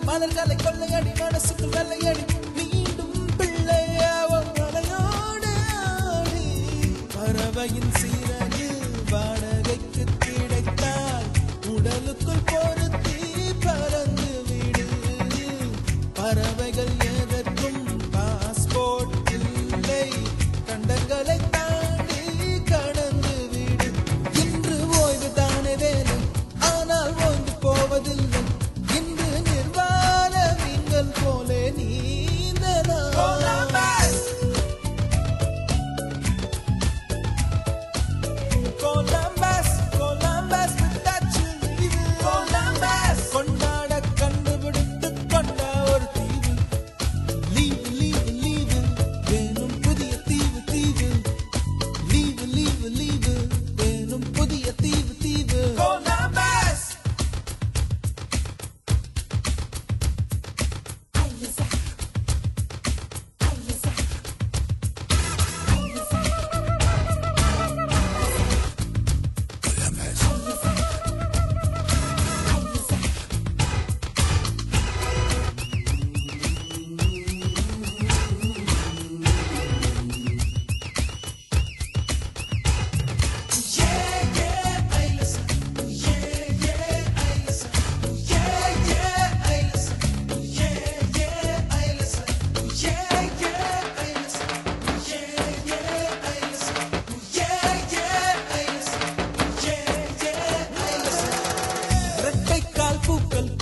மலர்களை கொள்ளையடி மனசுக்குள் வெள்ளையடி மீண்டும் பிள்ளையாவும் மலையோடு ஆடி பறவையின் சீரனில் வாடகைக்கு கிடைத்தால் உடலுக்குள் பொருத்தி பறந்து விடு பறவைகள் எதற்கும் பாஸ்போர்ட் இல்லை கண்டங்களை தாண்டி கடந்து விடு இன்று ஓய்வு தானே வேலை ஆனால் ஓய்ந்து போவதில்லை போலே நீந்தனா Columbus Columbus விட்டாச்சு லீவு Columbus கொண்டாட கண்டுபிடித்து கொண்ட ஒரு தீவு லீவு லீவு லீவு வேணும் புதிய தீவு தீவு லீவு லீவு லீவு வேணும் புதிய தீவு தீவு Columbus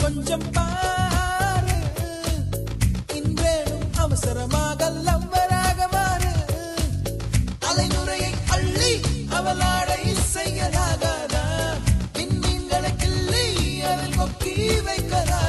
கொஞ்சம் பாரு இன்றேனும் அவசரமாக லவ்வராக மாறு அலைநுரையை அள்ளி அவளாடை செய்யலாகாதா விண்மீன்களை கிள்ளி அதில் கொக்கி வைக்கலா